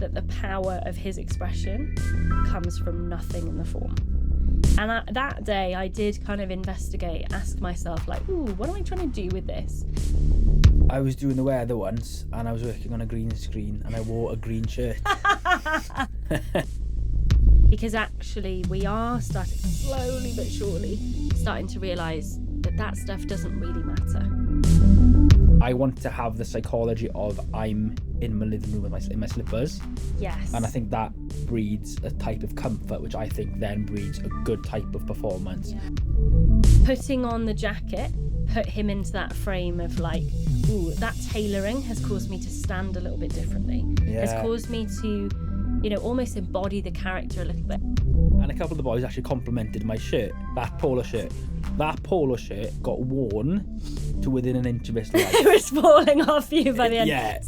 that the power of his expression comes from nothing in the form. And that day I did kind of investigate, ask myself like, ooh, what am I trying to do with this? I was doing the weather once and I was working on a green screen and I wore a green shirt. Because actually we are starting, slowly but surely, starting to realise that stuff doesn't really matter. I want to have the psychology of I'm in my living room in my slippers. Yes. And I think that breeds a type of comfort, which I think then breeds a good type of performance. Yeah. Putting on the jacket put him into that frame of like, ooh, that tailoring has caused me to stand a little bit differently. Yeah. Has caused me to, almost embody the character a little bit. And a couple of the boys actually complimented my shirt, that polo shirt. That polo shirt got worn to within an inch of its life. It was falling off you by the end. Yeah.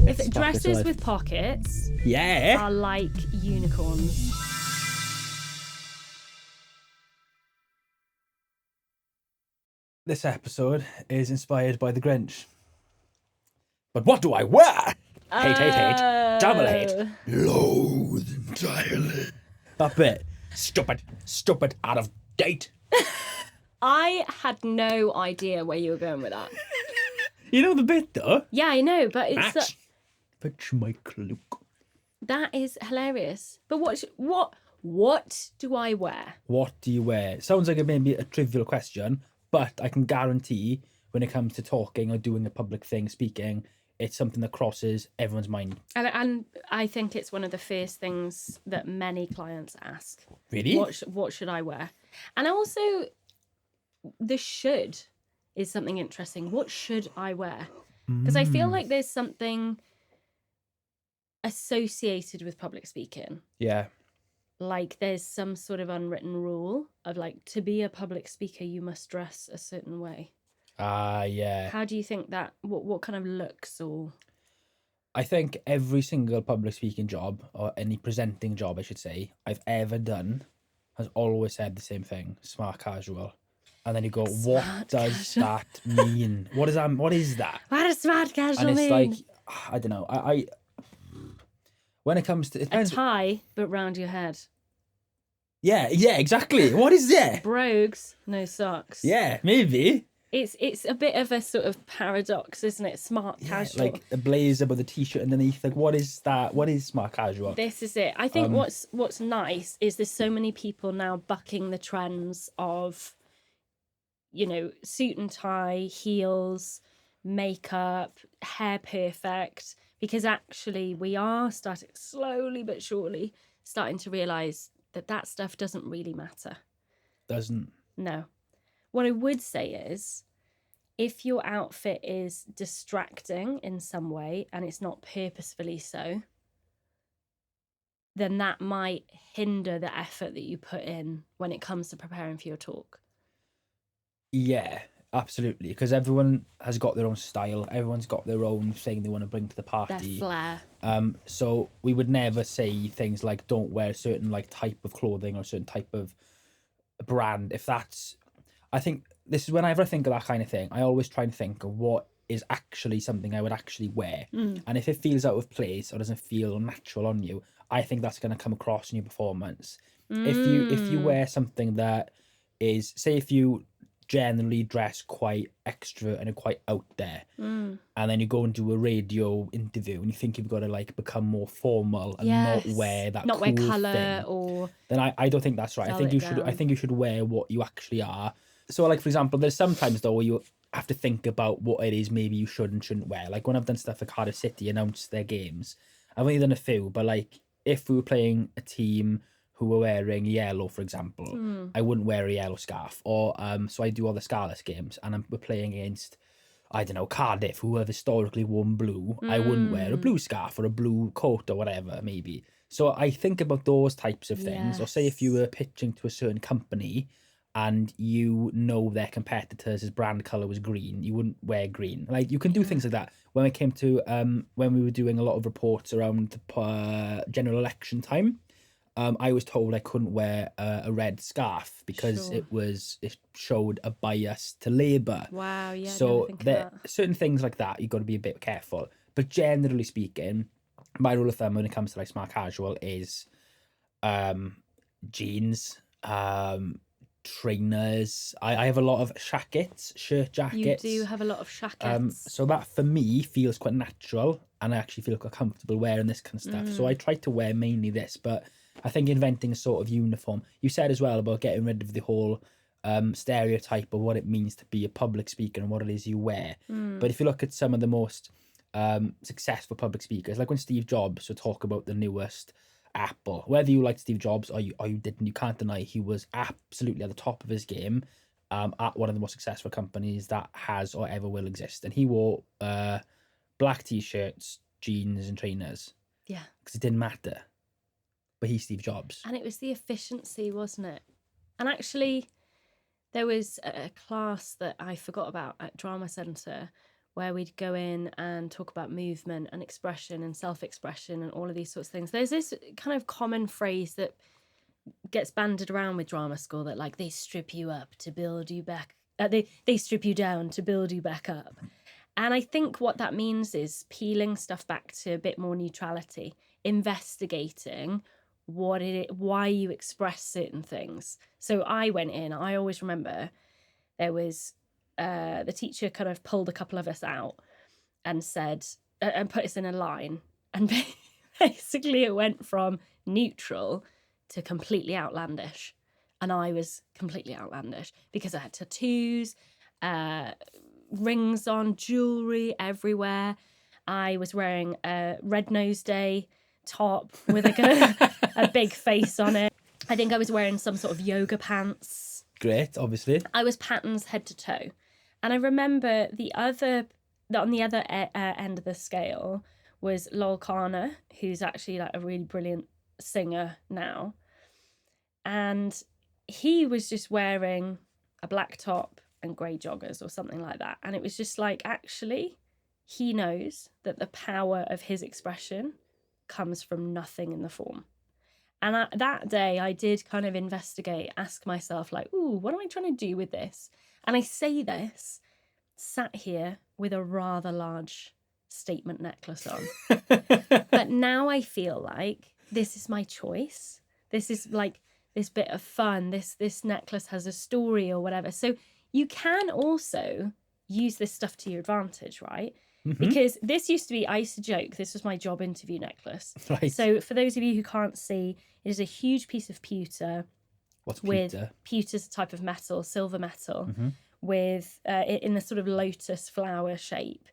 If dresses with pockets are like unicorns. This episode is inspired by the Grinch. But what do I wear? Hate, double hate, loathe entirely. That bit, stupid, out of date. I had no idea where you were going with that. You know the bit though? Yeah, I know, but it's... Fetch my cloak. That is hilarious. But what do I wear? What do you wear? Sounds like it may be a trivial question, but I can guarantee when it comes to talking or doing a public thing, speaking, it's something that crosses everyone's mind. And I think it's one of the first things that many clients ask. Really? What should I wear? And also, the should is something interesting. What should I wear? Because I feel like there's something associated with public speaking. Yeah. Like there's some sort of unwritten rule of like, to be a public speaker, you must dress a certain way. Yeah. How do you think that, what kind of looks or... I think every single public speaking job, or any presenting job, I should say, I've ever done has always said the same thing, smart casual. And then you go, what does that mean? What is that? What does smart casual mean? And it's like, I don't know. I when it comes to... a tie, but round your head. Yeah, exactly. What is that? Brogues, no socks. Yeah, maybe. It's a bit of a sort of paradox, isn't it? Smart casual. Like a blazer with a t-shirt underneath. Like, what is that? What is smart casual? This is it. I think what's nice is there's so many people now bucking the trends of, suit and tie, heels, makeup, hair perfect, because actually we are starting slowly but surely starting to realise that stuff doesn't really matter. Doesn't. No. What I would say is, if your outfit is distracting in some way and it's not purposefully so, then that might hinder the effort that you put in when it comes to preparing for your talk. Yeah, absolutely. Because everyone has got their own style. Everyone's got their own thing they want to bring to the party. Their flair. So we would never say things like don't wear a certain like type of clothing or a certain type of brand. If that's... I think this is whenever I think of that kind of thing, I always try and think of what is actually something I would actually wear. And if it feels out of place or doesn't feel natural on you, I think that's going to come across in your performance. If you wear something that is, say if you generally dress quite extra and quite out there, and then you go and do a radio interview and you think you've got to like become more formal and not wear that wear cool colour thing, or... then I don't think that's right. I think you should wear what you actually are. So, like, for example, there's sometimes, though, where you have to think about what it is maybe you should and shouldn't wear. Like, when I've done stuff like Cardiff City announce their games, I've only done a few, but, like, if we were playing a team who were wearing yellow, for example, I wouldn't wear a yellow scarf. Or, so I do all the Scarlett games, and we're playing against, I don't know, Cardiff, who have historically worn blue. I wouldn't wear a blue scarf or a blue coat or whatever, maybe. So I think about those types of things. Or say if you were pitching to a certain company and you know their competitors' brand colour was green, you wouldn't wear green. Like, you can do things like that. When it came to, when we were doing a lot of reports around the general election time, I was told I couldn't wear a red scarf because it showed a bias to Labour. Wow, yeah. So there certain things like that, you've got to be a bit careful. But generally speaking, my rule of thumb when it comes to like smart casual is jeans, trainers. I have a lot of jackets, shirt jackets. You do have a lot of jackets. So that for me feels quite natural, and I actually feel quite comfortable wearing this kind of stuff. So I try to wear mainly this, but I think inventing a sort of uniform. You said as well about getting rid of the whole stereotype of what it means to be a public speaker and what it is you wear. But if you look at some of the most successful public speakers, like when Steve Jobs would talk about the newest Apple, whether you like Steve Jobs or you didn't, you can't deny he was absolutely at the top of his game at one of the most successful companies that has or ever will exist. And he wore black t-shirts, jeans and trainers. Yeah. Because it didn't matter. But he's Steve Jobs. And it was the efficiency, wasn't it? And actually, there was a class that I forgot about at Drama Centre where we'd go in and talk about movement and expression and self-expression and all of these sorts of things. There's this kind of common phrase that gets banded around with drama school that like they strip you up to build you back. They strip you down to build you back up. And I think what that means is peeling stuff back to a bit more neutrality, investigating why you express certain things. So I went in, I always remember there was the teacher kind of pulled a couple of us out and said, and put us in a line. And basically it went from neutral to completely outlandish. And I was completely outlandish because I had tattoos, rings on, jewelry everywhere. I was wearing a Red Nose Day top with a big face on it. I think I was wearing some sort of yoga pants. Great, obviously. I was patterns head to toe. And I remember on the other end of the scale was Lol Kana, who's actually like a really brilliant singer now. And he was just wearing a black top and grey joggers or something like that. And it was just like, actually, he knows that the power of his expression comes from nothing in the form. And that day I did kind of investigate, ask myself like, ooh, what am I trying to do with this? And I say this, sat here with a rather large statement necklace on. But now I feel like this is my choice. This is like this bit of fun. This necklace has a story or whatever. So you can also use this stuff to your advantage, right? Mm-hmm. Because this used to be, I used to joke, this was my job interview necklace. Right. So for those of you who can't see, it is a huge piece of pewter. What's pewter? Pewter's a type of metal, silver metal, with in the sort of lotus flower shape.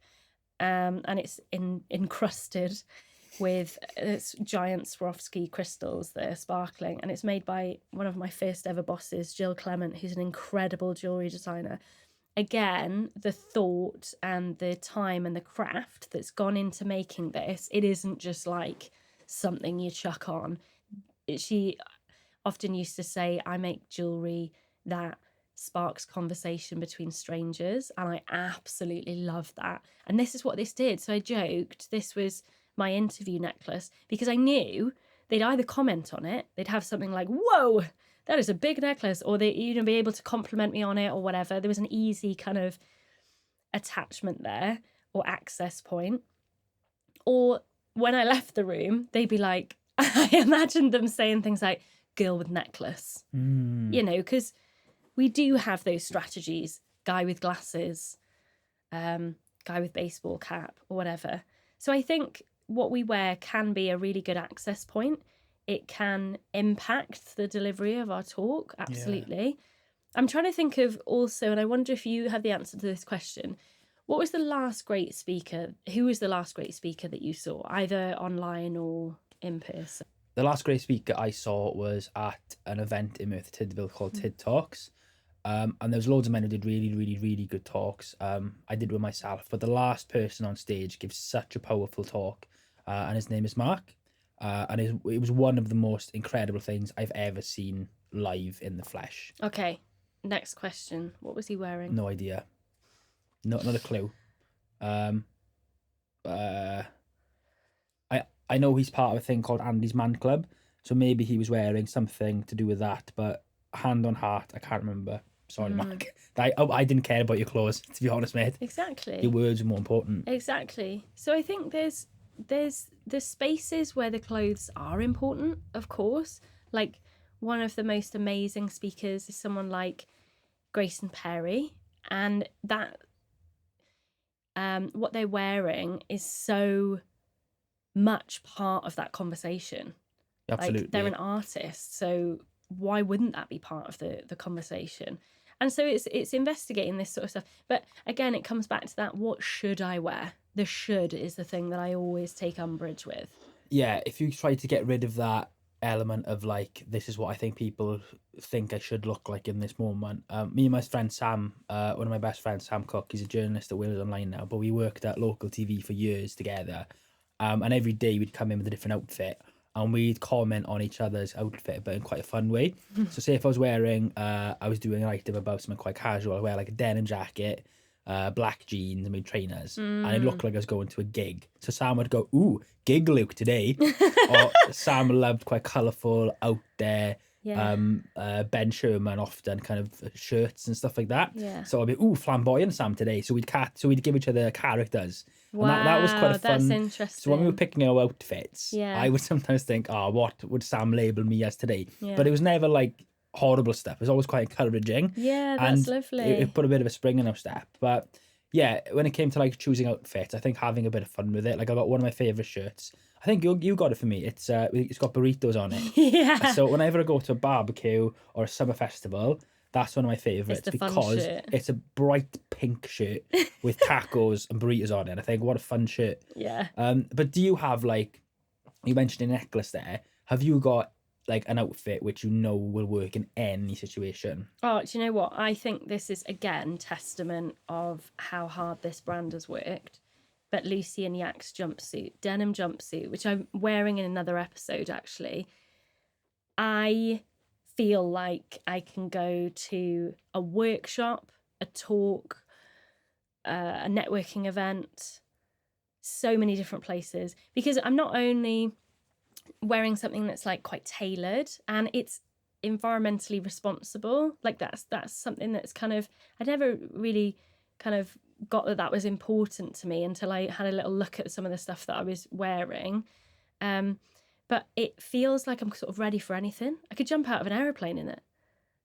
And it's encrusted with giant Swarovski crystals that are sparkling. And it's made by one of my first ever bosses, Jill Clement, who's an incredible jewellery designer. Again, the thought and the time and the craft that's gone into making this, it isn't just like something you chuck on. She often used to say, I make jewellery that sparks conversation between strangers, and I absolutely love that. And this is what this did. So I joked this was my interview necklace because I knew they'd either comment on it, they'd have something like, whoa, that is a big necklace, or they'd be able to compliment me on it or whatever. There was an easy kind of attachment there or access point. Or when I left the room, they'd be like, I imagined them saying things like, girl with necklace, you know, because we do have those strategies, guy with glasses, guy with baseball cap or whatever. So I think what we wear can be a really good access point. It can impact the delivery of our talk, absolutely. Yeah. I'm trying to think of also, and I wonder if you have the answer to this question, what was the last great speaker? Who was the last great speaker that you saw, either online or in person? The last great speaker I saw was at an event in Merthyr Tydfil called TID Talks. And there was loads of men who did really, really, really good talks. I did one myself, but the last person on stage gives such a powerful talk, and his name is Mark. And it was one of the most incredible things I've ever seen live in the flesh. Okay, next question. What was he wearing? No idea. Not a clue. I know he's part of a thing called Andy's Man Club, so maybe he was wearing something to do with that, but hand on heart, I can't remember. Sorry, Mark. I didn't care about your clothes, to be honest, mate. Exactly. Your words are more important. Exactly. So I think there's there's the spaces where the clothes are important, of course. Like, one of the most amazing speakers is someone like Grayson Perry, and that what they're wearing is so much part of that conversation. Absolutely. Like, they're an artist, so why wouldn't that be part of the conversation? And so it's investigating this sort of stuff. But again, it comes back to that, what should I wear? The should is the thing that I always take umbrage with. Yeah, if you try to get rid of that element of like, this is what I think people think I should look like in this moment. Me and my friend Sam, one of my best friends, Sam Cook, he's a journalist at Wales Online now, but we worked at local TV for years together. And every day we'd come in with a different outfit and we'd comment on each other's outfit, but in quite a fun way. So say if I was wearing, I was doing an item about something quite casual, I wear like a denim jacket, black jeans and my trainers, and it looked like I was going to a gig. So Sam would go, "Ooh, gig look today." Or Sam loved quite colourful, out there, Ben Sherman often kind of shirts and stuff like that. Yeah. So I'd be, "Ooh, flamboyant Sam today." So we'd give each other characters. Wow, and that was quite a fun. that's interesting. So when we were picking our outfits, I would sometimes think, "Oh, what would Sam label me as today?" But it was never like horrible stuff. It was always quite encouraging. Yeah, that's lovely. It put a bit of a spring in our step. But yeah, when it came to like choosing outfits, I think having a bit of fun with it. Like, I got one of my favorite shirts. I think you got it for me. It's got burritos on it. Yeah. So whenever I go to a barbecue or a summer festival, that's one of my favorites because it's a bright pink shirt with tacos and burritos on it. I think, what a fun shirt. Yeah. But do you have, like, you mentioned a necklace there? Have you got like an outfit which you know will work in any situation? Oh, do you know what? I think this is, again, testament of how hard this brand has worked. But Lucy and Yak's jumpsuit, denim jumpsuit, which I'm wearing in another episode, actually, I feel like I can go to a workshop, a talk, a networking event, so many different places, because I'm not only wearing something that's like quite tailored and it's environmentally responsible. Like, that's something that's kind of, I never really kind of got that was important to me until I had a little look at some of the stuff that I was wearing. But it feels like I'm sort of ready for anything. I could jump out of an aeroplane in it.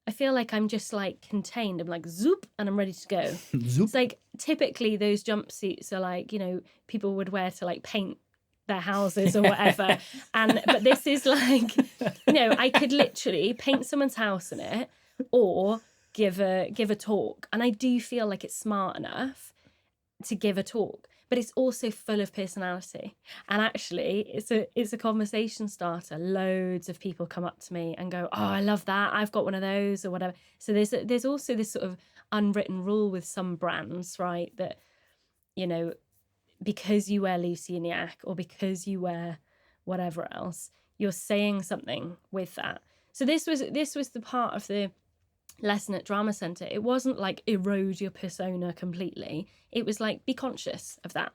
I feel like I'm just like contained. I'm like zoop and I'm ready to go. Zoop. It's like, typically those jumpsuits are like, you know, people would wear to like paint their houses or whatever. But this is like, you know, I could literally paint someone's house in it or give a talk. And I do feel like it's smart enough to give a talk, but it's also full of personality. And actually, it's a conversation starter. Loads of people come up to me and go, "Oh, I love that. I've got one of those," or whatever. So there's also this sort of unwritten rule with some brands, right? That, you know, because you wear Lucy and Yak or because you wear whatever else, you're saying something with that. So this was the part of the lesson at Drama Centre. It wasn't like erode your persona completely. It was like, be conscious of that.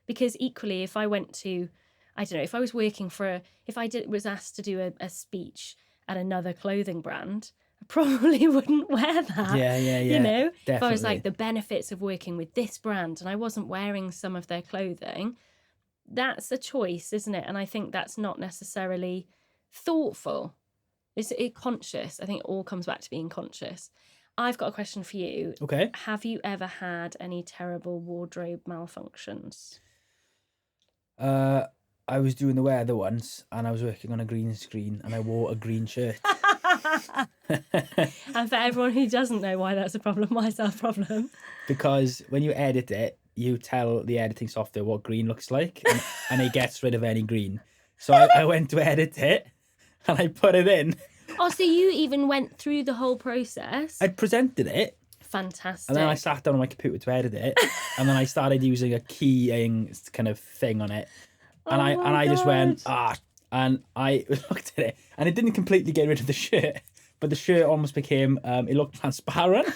Because equally, if I went to, I don't know, if I was working was asked to do a speech at another clothing brand, I probably wouldn't wear that. Yeah. You know, definitely. if I was like, the benefits of working with this brand and I wasn't wearing some of their clothing, that's a choice, isn't it? And I think that's not necessarily thoughtful. It's conscious. I think it all comes back to being conscious. I've got a question for you. Okay. Have you ever had any terrible wardrobe malfunctions? I was doing the weather once and I was working on a green screen and I wore a green shirt. And for everyone who doesn't know why that's a problem, why is that a problem? Because when you edit it, you tell the editing software what green looks like and it gets rid of any green. So I went to edit it and I put it in. Oh, so you even went through the whole process? I presented it. Fantastic. And then I sat down on my computer to edit it. And then I started using a keying kind of thing on it. And I just went, and I looked at it and it didn't completely get rid of the shirt, but the shirt almost became, it looked transparent.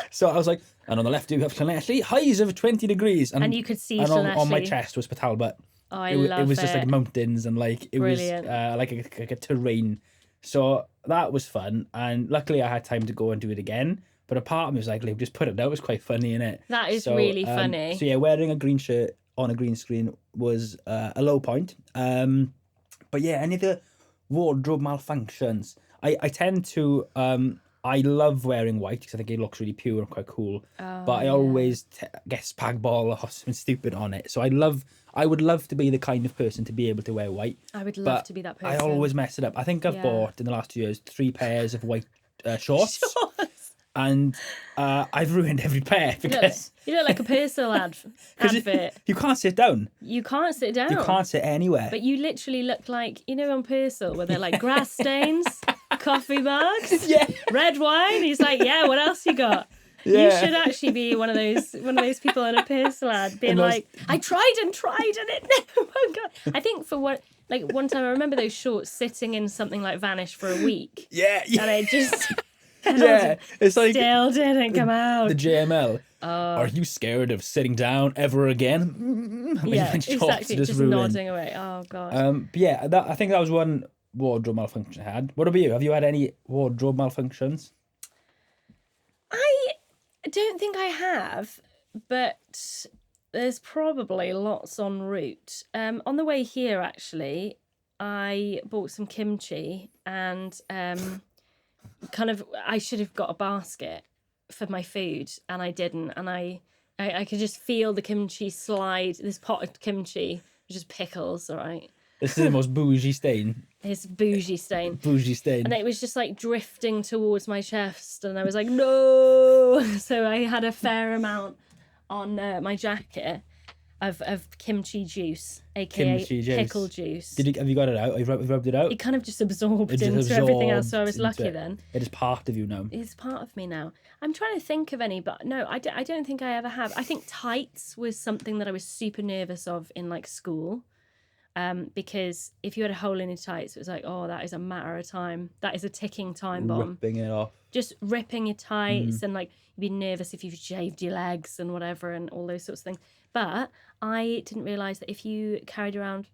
So I was like, and on the left you have Llanelli, highs of 20 degrees. And you could see Llanelli. On my chest was Port Talbot. Oh, I love it. It was just like mountains and like, it Brilliant. was like a terrain. So that was fun. And luckily I had time to go and do it again. But a part of me was like, just put it out. It was quite funny, innit? That is really funny. So yeah, wearing a green shirt on a green screen was a low point. But yeah, any of the wardrobe malfunctions, I tend to I love wearing white because I think it looks really pure and quite cool. But I always get spag ball or something stupid on it. So I would love to be the kind of person to be able to wear white. I would love but to be that I person. always mess it up. I think I've bought in the last 2 years 3 pairs of white shorts. And I've ruined every pair because you look like a personal advert. You can't sit down. You can't sit down. You can't sit anywhere. But you literally look like, you know, on Purcell where they're like grass stains, coffee mugs, red wine. He's like, yeah, what else you got? Yeah. You should actually be one of those people in a Purcell ad being like, I tried and it. Oh my God. I think for one time I remember those shorts sitting in something like Vanish for a week. Yeah. And it just it's like still didn't come out. The JML. Are you scared of sitting down ever again? Exactly. Just nodding away. Oh God. But yeah, I think that was one wardrobe malfunction I had. What about you? Have you had any wardrobe malfunctions? I don't think I have, but there's probably lots en route. On the way here, actually, I bought some kimchi and I should have got a basket for my food and I didn't, and I could just feel the kimchi slide. This pot of kimchi, which is pickles, all right. This is the most bougie stain. It's bougie stain. Bougie stain. And it was just like drifting towards my chest, and I was like, no. So I had a fair amount on my jacket of kimchi juice, aka pickle juice. Have you got it out? Have you rubbed it out? It kind of just absorbed into everything else, so I was lucky then. It is part of you now. It's part of me now. I'm trying to think of any, but no, I don't think I ever have. I think tights was something that I was super nervous of in like school. Because if you had a hole in your tights, it was like, oh, that is a matter of time. That is a ticking time bomb. Ripping it off. Just ripping your tights and like you'd be nervous if you've shaved your legs and whatever and all those sorts of things. But I didn't realise that if you carried around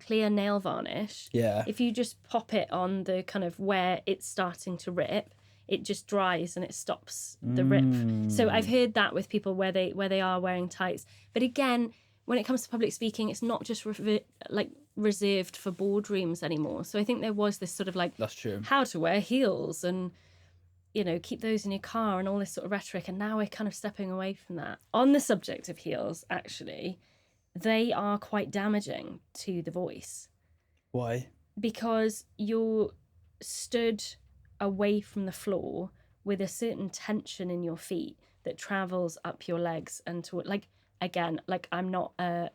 clear nail varnish, if you just pop it on the kind of where it's starting to rip, it just dries and it stops the rip. So I've heard that with people where they are wearing tights. But again, when it comes to public speaking, it's not just reserved for boardrooms anymore. So I think there was this sort of like, that's true, how to wear heels and, you know, keep those in your car and all this sort of rhetoric. And now we're kind of stepping away from that. On the subject of heels, actually, they are quite damaging to the voice. Why? Because you're stood away from the floor with a certain tension in your feet that travels up your legs and to again, like I'm not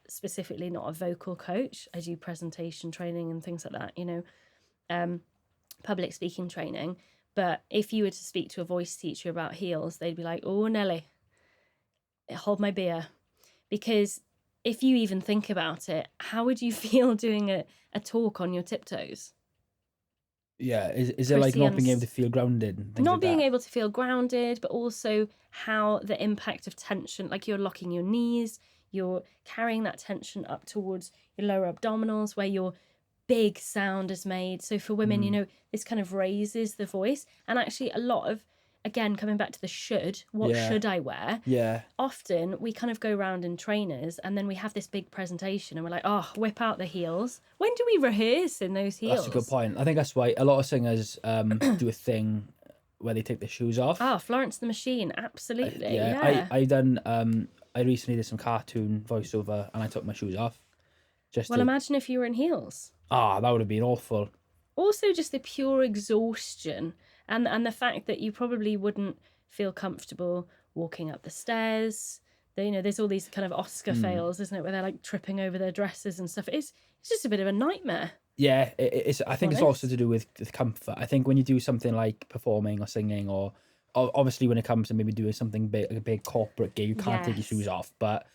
specifically not a vocal coach. I do presentation training and things like that, you know, public speaking training. But if you were to speak to a voice teacher about heels, they'd be like, oh, Nelly, hold my beer. Because if you even think about it, how would you feel doing a talk on your tiptoes? Yeah, is it like not being able to feel grounded? Not being able to feel grounded, but also how the impact of tension, like you're locking your knees, you're carrying that tension up towards your lower abdominals where your big sound is made. So for women, you know, this kind of raises the voice. And actually a lot of, again, coming back to the what should I wear? Yeah. Often we kind of go around in trainers and then we have this big presentation and we're like, oh, whip out the heels. When do we rehearse in those heels? That's a good point. I think that's why a lot of singers do a thing where they take their shoes off. Ah, Florence the Machine, absolutely. I recently did some cartoon voiceover and I took my shoes off. Imagine if you were in heels. Ah, that would have been awful. Also, just the pure exhaustion and the fact that you probably wouldn't feel comfortable walking up the stairs. You know, there's all these kind of Oscar fails, isn't it, where they're like tripping over their dresses and stuff. It's just a bit of a nightmare. Yeah, I think it's also to do with comfort. I think when you do something like performing or singing, or obviously when it comes to maybe doing something big, like a big corporate gig, you can't take your shoes off. But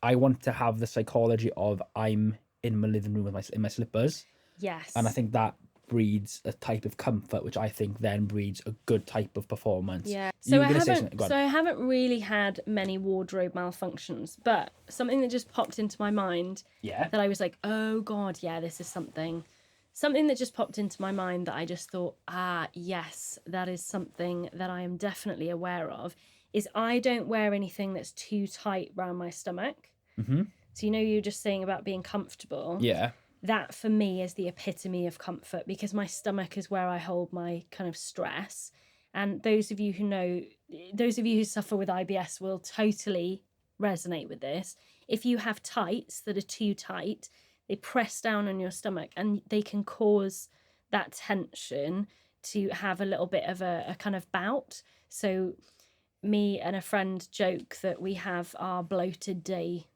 I want to have the psychology of I'm in my living room in my slippers. Yes. And I think that breeds a type of comfort, which I think then breeds a good type of performance. Yeah. So I haven't really had many wardrobe malfunctions, but something that just popped into my mind. Yeah. That I was like, oh God, yeah, this is something that just popped into my mind that I just thought, yes, that is something that I am definitely aware of, is I don't wear anything that's too tight around my stomach. So, you're just saying about being comfortable. Yeah. That for me is the epitome of comfort, because my stomach is where I hold my kind of stress. And those of you who suffer with IBS will totally resonate with this. If you have tights that are too tight, they press down on your stomach and they can cause that tension to have a little bit of a kind of bout. So me and a friend joke that we have our bloated day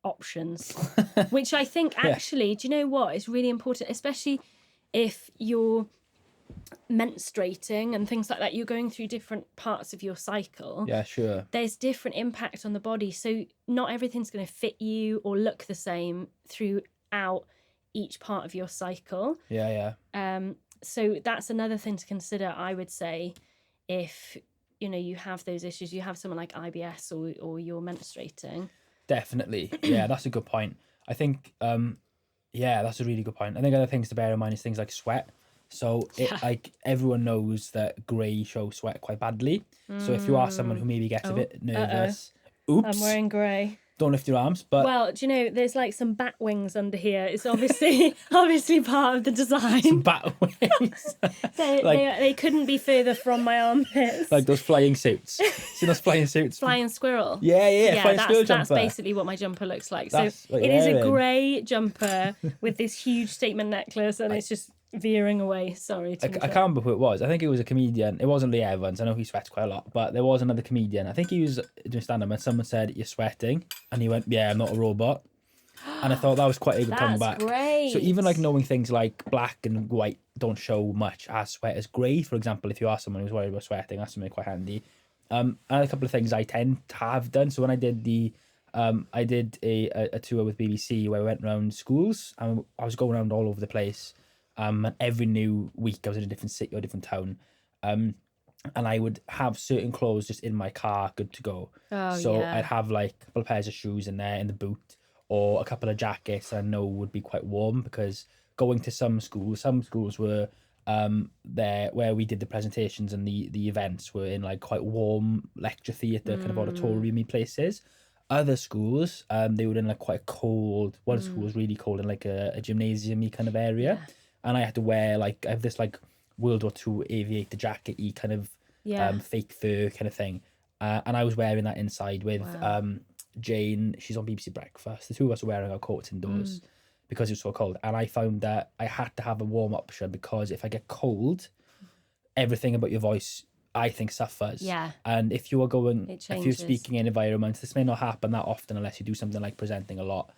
options, which I think actually, do you know what, is really important, especially if you're menstruating and things like that. You're going through different parts of your cycle. Yeah, sure. There's different impact on the body, so not everything's going to fit you or look the same throughout each part of your cycle. Yeah. So that's another thing to consider, I would say, if you have those issues, you have someone like IBS or you're menstruating. Definitely. Yeah, that's a good point. I think that's a really good point. I think other things to bear in mind is things like sweat. So like everyone knows that grey shows sweat quite badly. So if you are someone who maybe gets a bit nervous, oops, I'm wearing grey. Don't lift your arms. But well, do you know, there's like some bat wings under here. It's obviously part of the design. Some bat wings. they couldn't be further from my armpits. Like those flying suits. See those flying suits? Flying squirrel. Yeah. Flying squirrel jumper. That's basically what my jumper looks like. So it is a grey jumper with this huge statement necklace, and it's just veering away. Sorry. I can't remember who it was. I think it was a comedian. It wasn't Lee Evans. I know he sweats quite a lot, but there was another comedian. I think he was doing stand-up and someone said, "You're sweating," and he went, "Yeah, I'm not a robot." And I thought that was quite a good comeback. Great. So even like knowing things like black and white don't show much as sweat as grey, for example, if you are someone who's worried about sweating, that's something quite handy. And a couple of things I tend to have done. So when I did a tour with BBC where I went around schools, and I was going around all over the place. And every new week I was in a different city or a different town. And I would have certain clothes just in my car, good to go. I'd have like a couple of pairs of shoes in there in the boot, or a couple of jackets I know would be quite warm, because going to some schools were there where we did the presentations and the events were in like quite warm lecture theatre kind of auditorium-y places. Other schools, they were in like quite cold. One school was really cold in like a gymnasium-y kind of area. Yeah. And I had to wear I have this like World War II aviator jacket-y kind of fake fur kind of thing. And I was wearing that inside with Jane. She's on BBC Breakfast. The two of us were wearing our coats indoors because it was so cold. And I found that I had to have a warm option, because if I get cold, everything about your voice, I think, suffers. Yeah. And if you're speaking in environments, this may not happen that often unless you do something like presenting a lot.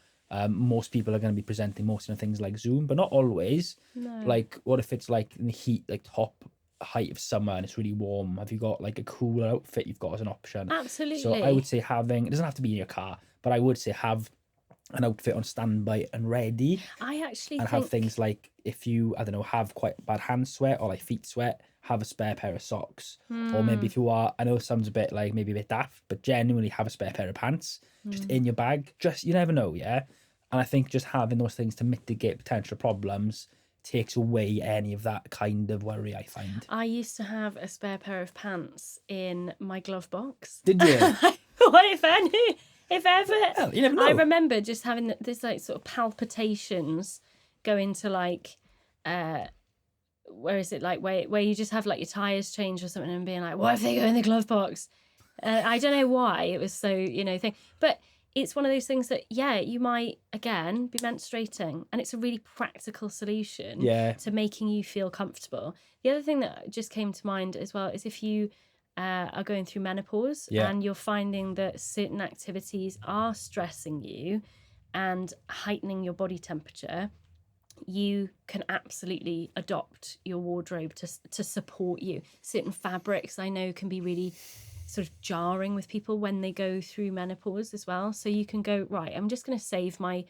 Most people are going to be presenting most of the things like Zoom, but not always. No. Like, what if it's like in the heat, like top height of summer, and it's really warm? Have you got like a cooler outfit you've got as an option? Absolutely. So I would say it doesn't have to be in your car, but I would say have an outfit on standby and ready. Have things like, if you, I don't know, have quite bad hand sweat or like feet sweat, have a spare pair of socks. Or maybe if you are, I know it sounds a bit daft, but genuinely have a spare pair of pants just in your bag. Just, you never know, yeah? And I think just having those things to mitigate potential problems takes away any of that kind of worry, I find. I used to have a spare pair of pants in my glove box. Did you? What if ever? Well, you never know. I remember just having this like sort of palpitations going to like, where is it, like where you just have like your tires changed or something, and being like, what if they go in the glove box? I don't know why it was so thing, but it's one of those things that you might again be menstruating, and it's a really practical solution to making you feel comfortable. The other thing that just came to mind as well is if you are going through menopause and you're finding that certain activities are stressing you and heightening your body temperature, you can absolutely adopt your wardrobe to support you. Certain fabrics I know can be really sort of jarring with people when they go through menopause as well. So you can go, right, I'm just going to save my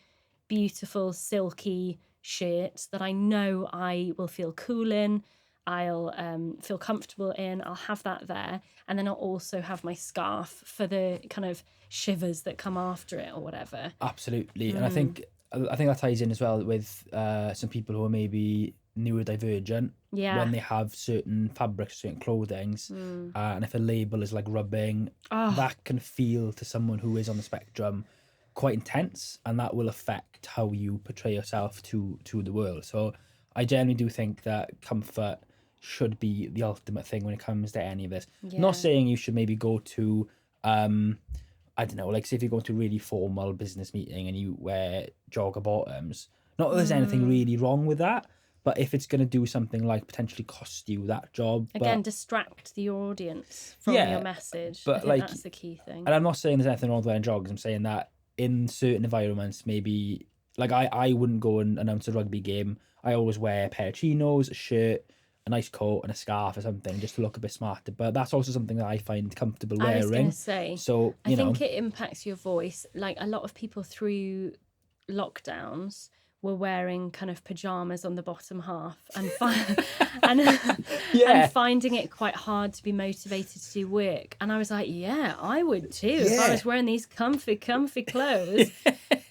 beautiful silky shirt that I know I will feel cool in, I'll feel comfortable in, I'll have that there, and then I'll also have my scarf for the kind of shivers that come after it or whatever. Absolutely. And I think that ties in as well with some people who are maybe neurodivergent when they have certain fabrics, certain clothings, and if a label is like rubbing, that can feel to someone who is on the spectrum quite intense, and that will affect how you portray yourself to the world. So I genuinely do think that comfort should be the ultimate thing when it comes to any of this. Yeah. Not saying you should maybe go to I don't know, like say if you go to a really formal business meeting and you wear jogger bottoms, not that there's anything really wrong with that, but if it's going to do something like potentially cost you that job. Again, but, distract the audience from your message. But I think like, that's the key thing. And I'm not saying there's anything wrong with wearing joggers. I'm saying that in certain environments, maybe, like I wouldn't go and announce a rugby game. I always wear a pair of chinos, a shirt, a nice coat and a scarf or something just to look a bit smarter. But that's also something that I find comfortable wearing. I was going to say, so I think it impacts your voice. Like a lot of people through lockdowns were wearing kind of pajamas on the bottom half and and finding it quite hard to be motivated to do work. And I was like, yeah, I would too. If I was wearing these comfy clothes.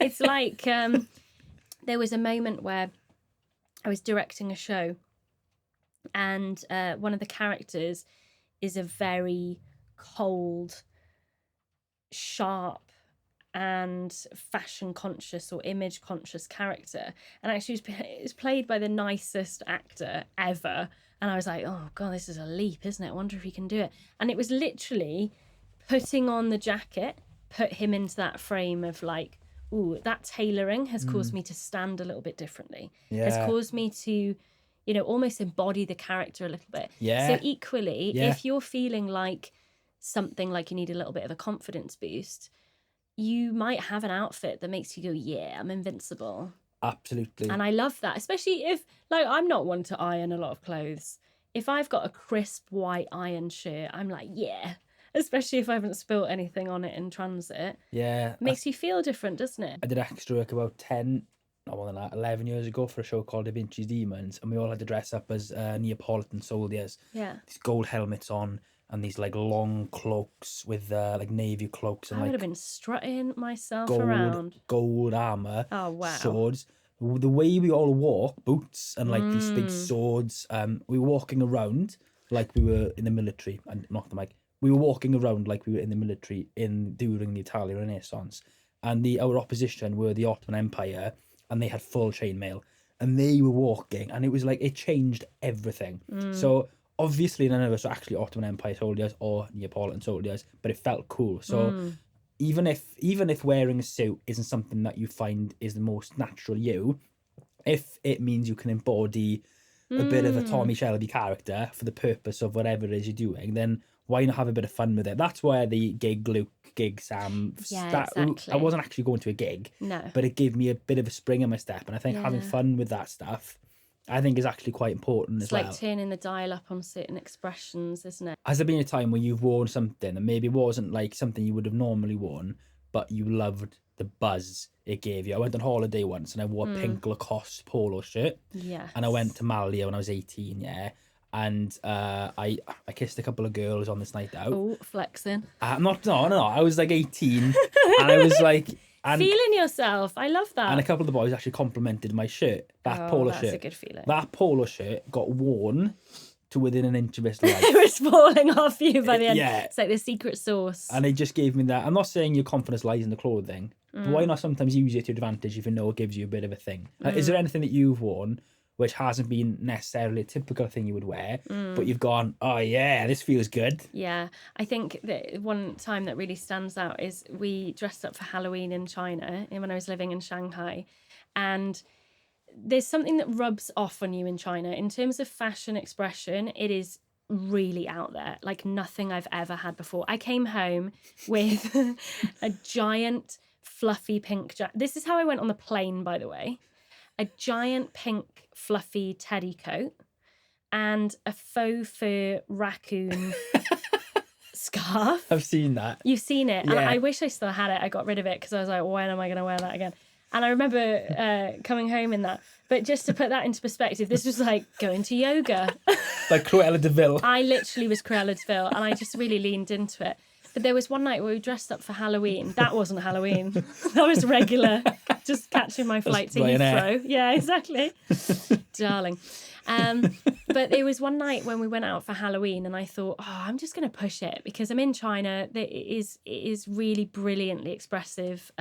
It's like there was a moment where I was directing a show, and one of the characters is a very cold, sharp, and fashion conscious or image conscious character. And actually it was played by the nicest actor ever. And I was like, oh God, this is a leap, isn't it? I wonder if he can do it. And it was literally putting on the jacket, put him into that frame of like, ooh, that tailoring has caused me to stand a little bit differently. Has caused me to, you know, almost embody the character a little bit. So equally, if you're feeling like something like you need a little bit of a confidence boost, you might have an outfit that makes you go, yeah, I'm invincible. Absolutely. And I love that, especially if, like, I'm not one to iron a lot of clothes. If I've got a crisp white iron shirt, I'm like, yeah. Especially if I haven't spilt anything on it in transit. Yeah. It makes you feel different, doesn't it? I did extra work about 10, not more than that, 11 years ago for a show called Da Vinci's Demons, and we all had to dress up as Neapolitan soldiers. Yeah. These gold helmets on and these like long cloaks with like navy cloaks and I would like have been strutting myself around. Gold armor. Oh, wow. Swords. The way we all walk, boots and like these big swords. We were walking around like we were in the military, and not the mic. We were walking around like we were in the military during the Italian Renaissance, and our opposition were the Ottoman Empire, and they had full chainmail, and they were walking, and it was like it changed everything. So obviously none of us were actually Ottoman Empire soldiers or Neapolitan soldiers, but it felt cool. So even if wearing a suit isn't something that you find is the most natural you, if it means you can embody a bit of a Tommy Shelby character for the purpose of whatever it is you're doing, then why not have a bit of fun with it? That's where the gig Luke, gig Sam, exactly. I wasn't actually going to a gig, no, but it gave me a bit of a spring in my step, and I think having fun with that stuff, I think, is actually quite important as well. It's like turning the dial up on certain expressions, isn't it? Has there been a time where you've worn something and maybe it wasn't like something you would have normally worn, but you loved the buzz it gave you? I went on holiday once and I wore a pink Lacoste polo shirt. Yeah. And I went to Malia when I was 18, and I kissed a couple of girls on this night out. Oh, flexing. No. I was like 18, and I was like... feeling yourself. I love that. And a couple of the boys actually complimented my shirt. Polo shirt. That's a good feeling. That polo shirt got worn to within an inch of its life. It was falling off you by the end. Yeah. It's like the secret sauce. And it just gave me that. I'm not saying your confidence lies in the clothing, but why not sometimes use it to your advantage if you know it gives you a bit of a thing? Is there anything that you've worn which hasn't been necessarily a typical thing you would wear, but you've gone, oh yeah, this feels good? Yeah, I think that one time that really stands out is we dressed up for Halloween in China when I was living in Shanghai, and there's something that rubs off on you in China in terms of fashion expression. It is really out there, like nothing I've ever had before. I came home with a giant fluffy pink jacket. This is how I went on the plane, by the way. A giant pink fluffy teddy coat and a faux fur raccoon scarf. I've seen that. You've seen it. Yeah. And I wish I still had it. I got rid of it because I was like, when am I going to wear that again? And I remember coming home in that. But just to put that into perspective, this was like going to yoga. Like Cruella de Vil. I literally was Cruella de Vil, and I just really leaned into it. But there was one night where we dressed up for Halloween. That wasn't Halloween. That was regular. Just catching my flight to Heathrow. Yeah, exactly. Darling. But there was one night when we went out for Halloween and I thought, I'm just going to push it because I'm in China. It is really brilliantly expressive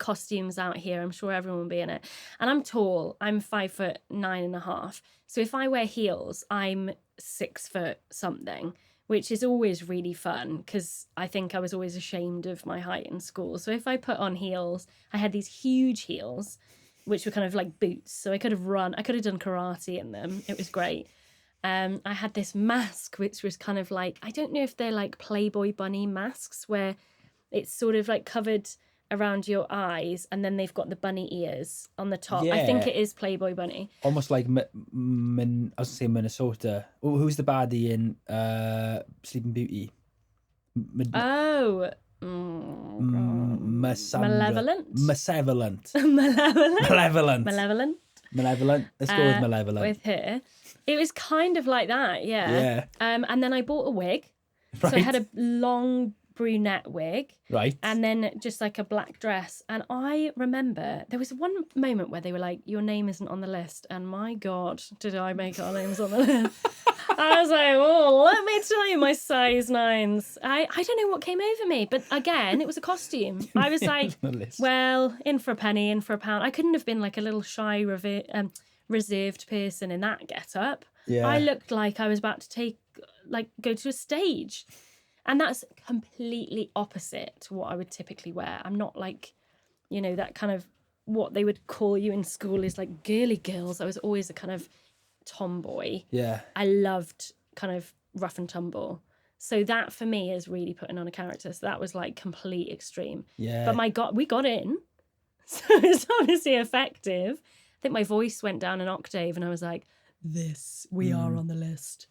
costumes out here. I'm sure everyone will be in it. And I'm tall. I'm 5'9.5". So if I wear heels, I'm 6 foot something, which is always really fun because I think I was always ashamed of my height in school. So if I put on heels, I had these huge heels, which were kind of like boots. So I could have done karate in them. It was great. I had this mask, which was kind of like, I don't know if they're like Playboy bunny masks, where it's sort of like covered around your eyes and then they've got the bunny ears on the top. I think it is Playboy bunny. Almost like, I was going to say Minnesota. Oh, who's the baddie in Sleeping Beauty? Malevolent. Malevolent. Let's go with malevolent. With her. It was kind of like that, yeah. And then I bought a wig. Right. So I had a long brunette wig. Right. And then just like a black dress. And I remember there was one moment where they were like, your name isn't on the list. And my God, did I make our names on the list? I was like, oh, let me tell you my size 9s. I don't know what came over me. But again, it was a costume. I was like, well, in for a penny, in for a pound. I couldn't have been like a little shy, reserved person in that get-up. Yeah. I looked like I was about to go to a stage. And that's completely opposite to what I would typically wear. I'm not like, that kind of what they would call you in school is like girly girls. I was always a kind of tomboy. Yeah. I loved kind of rough and tumble. So that for me is really putting on a character. So that was like complete extreme. Yeah. But my God, we got in. So it's obviously effective. I think my voice went down an octave and I was like, we are on the list.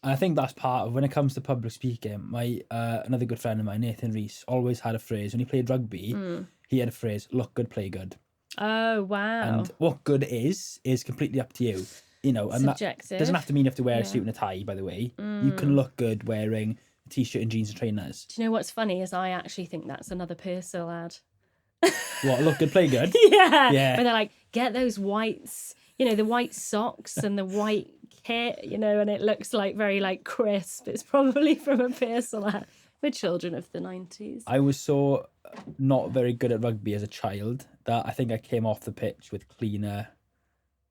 I think that's part of when it comes to public speaking. My another good friend of mine, Nathan Rees, always had a phrase when he played rugby. He had a phrase: "Look good, play good." Oh wow! And what good is completely up to you, and subjective. That doesn't have to mean you have to wear a suit and a tie. By the way, you can look good wearing a t-shirt and jeans and trainers. Do you know what's funny is I actually think that's another Purcell ad. What, look good, play good? Yeah. Where they're like, get those whites, the white socks and the white kit, and it looks like very like crisp. It's probably from a Purcell ad. We're children of the 90s. I was so not very good at rugby as a child that I think I came off the pitch with cleaner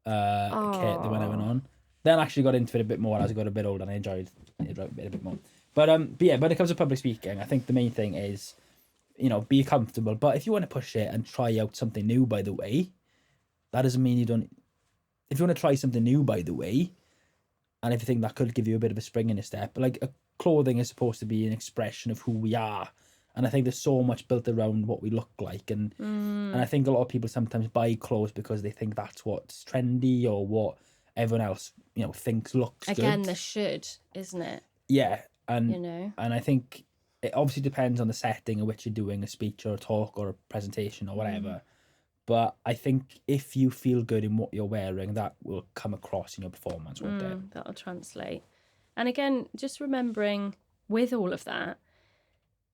kit than when I went on. Then I actually got into it a bit more as I got a bit older and I enjoyed it a bit more. But yeah, when it comes to public speaking, I think the main thing is, be comfortable. But if you want to push it and try out something new, by the way, that doesn't mean you don't. If you want to try something new, by the way, and if you think that could give you a bit of a spring in your step, like clothing is supposed to be an expression of who we are. And I think there's so much built around what we look like. And I think a lot of people sometimes buy clothes because they think that's what's trendy or what everyone else, thinks looks good. Again, the should, isn't it? Yeah. And, and I think it obviously depends on the setting in which you're doing a speech or a talk or a presentation or whatever. But I think if you feel good in what you're wearing, that will come across in your performance, won't it? That'll translate. And again, just remembering with all of that,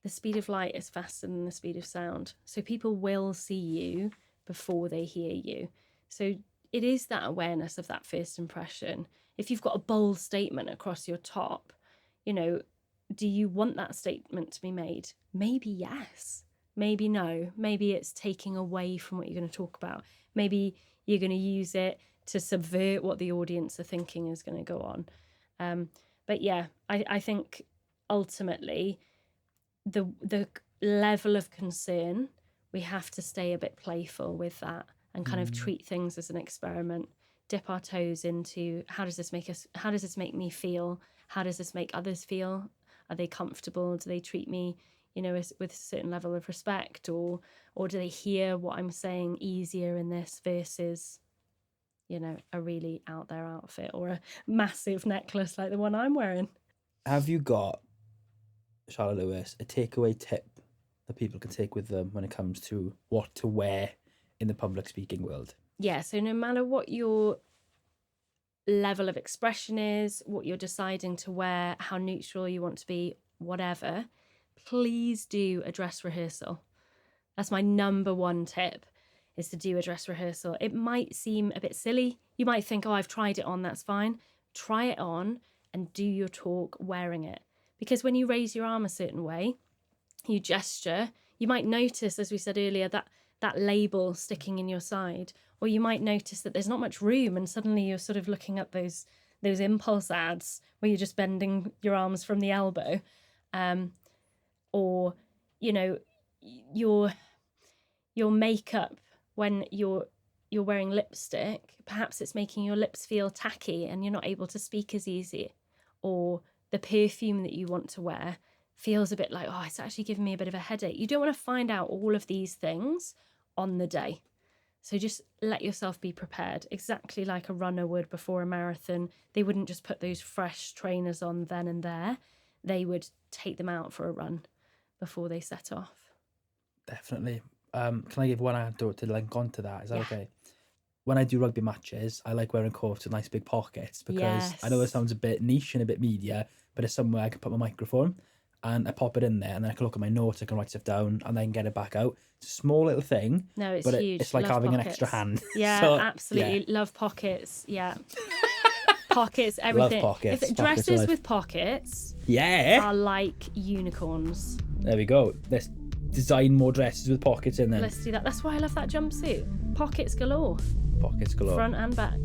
the speed of light is faster than the speed of sound. So people will see you before they hear you. So it is that awareness of that first impression. If you've got a bold statement across your top, do you want that statement to be made? Maybe yes. Maybe no. Maybe it's taking away from what you're going to talk about. Maybe you're going to use it to subvert what the audience are thinking is going to go on. But yeah, I think ultimately the level of concern, we have to stay a bit playful with that and kind of treat things as an experiment. Dip our toes into how does this make me feel? How does this make others feel? Are they comfortable? Do they treat me with a certain level of respect, or do they hear what I'm saying easier in this versus, a really out there outfit or a massive necklace like the one I'm wearing? Have you got, Charlotte Lewis, a takeaway tip that people can take with them when it comes to what to wear in the public speaking world? Yeah, so no matter what your level of expression is, what you're deciding to wear, how neutral you want to be, whatever, please do a dress rehearsal. That's my number one tip, is to do a dress rehearsal. It might seem a bit silly. You might think, I've tried it on, that's fine. Try it on and do your talk wearing it. Because when you raise your arm a certain way, you gesture, you might notice, as we said earlier, that that label sticking in your side. Or you might notice that there's not much room, and suddenly you're sort of looking at those impulse ads where you're just bending your arms from the elbow. Or, you know, your makeup, when you're wearing lipstick, perhaps it's making your lips feel tacky and you're not able to speak as easy. Or the perfume that you want to wear feels a bit like, oh, it's actually giving me a bit of a headache. You don't want to find out all of these things on the day. So just let yourself be prepared, exactly like a runner would before a marathon. They wouldn't just put those fresh trainers on then and there. They would take them out for a run before they set off. Definitely. Can I give one anecdote to link on to that? Is that okay? When I do rugby matches, I like wearing coats with nice big pockets because I know it sounds a bit niche and a bit media, but it's somewhere I can put my microphone and I pop it in there, and then I can look at my notes, I can write stuff down, and then get it back out. It's a small little thing. No, it's but huge. It's like Love having pockets. an extra hand. Yeah, so, absolutely. Yeah. Love pockets. Yeah. Pockets, everything. Love pockets. If dresses with pockets are like unicorns. There we go. Let's design more dresses with pockets in there. Let's do that. That's why I love that jumpsuit. Pockets galore. Pockets galore. Front and back.